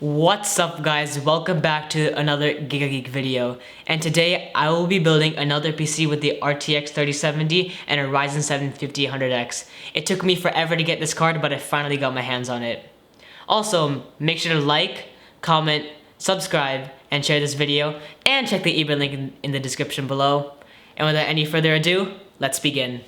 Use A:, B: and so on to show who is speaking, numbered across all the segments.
A: What's up guys, welcome back to another GigaGeek video, and today I will be building another PC with the RTX 3070 and a Ryzen 7 5800X. It took me forever to get this card, but I finally got my hands on it. Also, make sure to like, comment, subscribe, and share this video, and check the eBay link in the description below. And without any further ado, let's begin.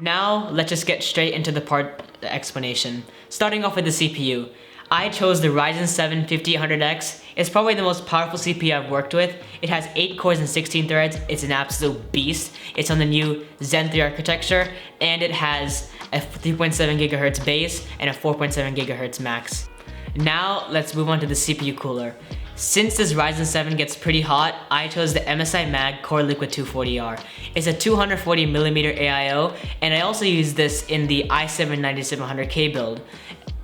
A: Now, let's just get straight into the part explanation. Starting off with the CPU. I chose the Ryzen 7 5800X. It's probably the most powerful CPU I've worked with. It has 8 cores and 16 threads. It's an absolute beast. It's on the new Zen 3 architecture, and it has a 3.7 GHz base and a 4.7 GHz max. Now, let's move on to the CPU cooler. Since this Ryzen 7 gets pretty hot, I chose the MSI Mag Core Liquid 240R. It's a 240mm AIO, and I also use this in the i7-9700K build.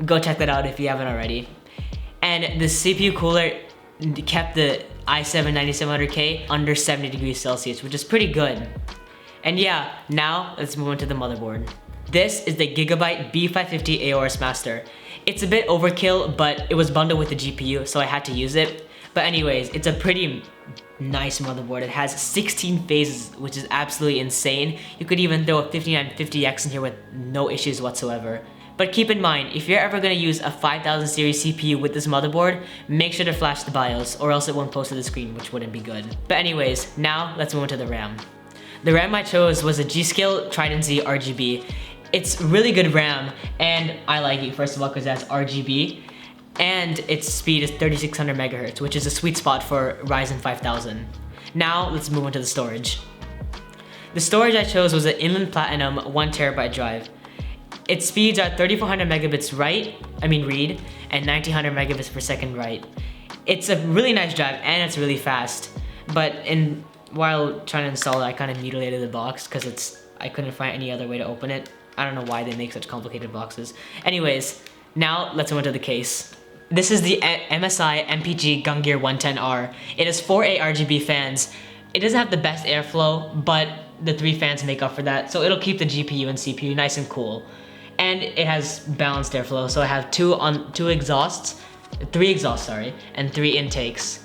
A: Go check that out if you haven't already. And the CPU cooler kept the i7-9700K under 70 degrees Celsius, which is pretty good. And yeah, now let's move on to the motherboard. This is the Gigabyte B550 Aorus Master. It's a bit overkill, but it was bundled with the GPU, so I had to use it. But anyways, it's a pretty nice motherboard. It has 16 phases, which is absolutely insane. You could even throw a 5950X in here with no issues whatsoever. But keep in mind, if you're ever going to use a 5000 series CPU with this motherboard, make sure to flash the BIOS, or else it won't post to the screen, which wouldn't be good. But anyways, now let's move on to the RAM. The RAM I chose was a G.Skill Trident Z RGB. It's really good RAM, and I like it first of all because it has RGB, and its speed is 3600 megahertz, which is a sweet spot for Ryzen 5000. Now let's move on to the storage. The storage I chose was an Inland Platinum 1TB drive. Its speeds are 3400 megabits read, and 1900 megabits per second write. It's a really nice drive and it's really fast, but while trying to install it, I kind of mutilated the box because I couldn't find any other way to open it. I don't know why they make such complicated boxes. Anyways, now let's move on to the case. This is the MSI MPG Gungear 110R. It has 4 RGB fans. It doesn't have the best airflow, but the 3 fans make up for that, so it'll keep the GPU and CPU nice and cool. And it has balanced airflow, so I have 3 exhausts, and 3 intakes.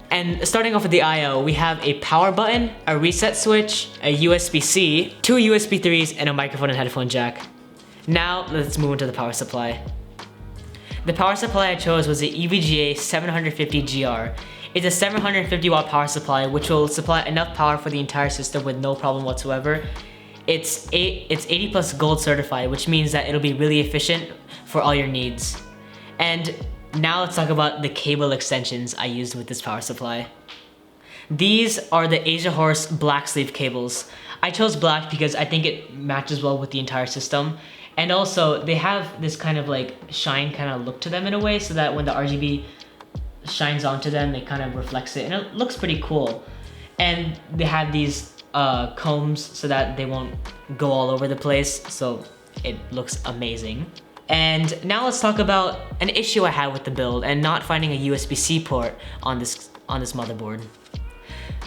A: And starting off with the I/O, we have a power button, a reset switch, a USB-C, 2 USB 3s, and a microphone and headphone jack. Now let's move into the power supply. The power supply I chose was the EVGA 750GR. It's a 750 watt power supply, which will supply enough power for the entire system with no problem whatsoever. It's 80 plus gold certified, which means that it'll be really efficient for all your needs. And now let's talk about the cable extensions I used with this power supply. These are the Aorus black sleeve cables. I chose black because I think it matches well with the entire system. And also, they have this kind of like shine kind of look to them in a way, so that when the RGB shines onto them, it kind of reflects it, and it looks pretty cool. And they have these combs so that they won't go all over the place, so it looks amazing. And now let's talk about an issue I had with the build and not finding a USB-C port on this motherboard.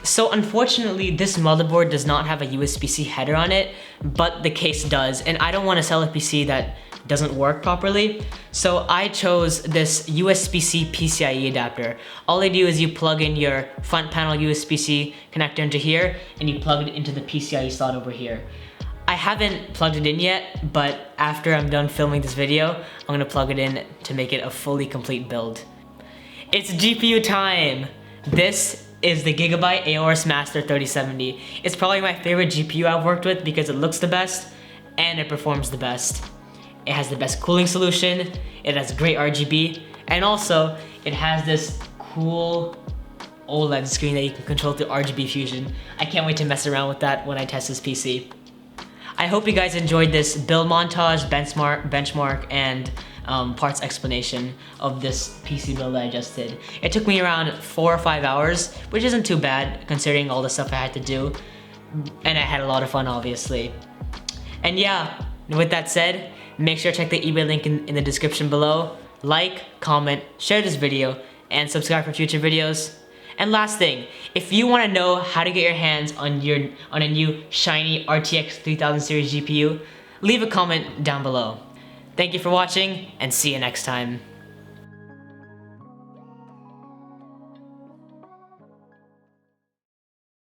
A: So unfortunately, this motherboard does not have a USB-C header on it, but the case does, and I don't want to sell a PC that doesn't work properly. So I chose this USB-C PCIe adapter. All I do is you plug in your front panel USB-C connector into here, and you plug it into the PCIe slot over here. I haven't plugged it in yet, but after I'm done filming this video, I'm gonna plug it in to make it a fully complete build. It's GPU time! This is the Gigabyte Aorus Master 3070. It's probably my favorite GPU I've worked with because it looks the best and it performs the best. It has the best cooling solution, it has great RGB, and also it has this cool OLED screen that you can control through RGB fusion. I can't wait to mess around with that when I test this PC. I hope you guys enjoyed this build montage, benchmark, and parts explanation of this PC build that I just did. It took me around 4 or 5 hours, which isn't too bad considering all the stuff I had to do, and I had a lot of fun obviously. And yeah, with that said, make sure to check the eBay link in the description below, like, comment, share this video, and subscribe for future videos. And last thing, if you want to know how to get your hands on a new shiny RTX 3000 series GPU, leave a comment down below. Thank you for watching, and see you next time.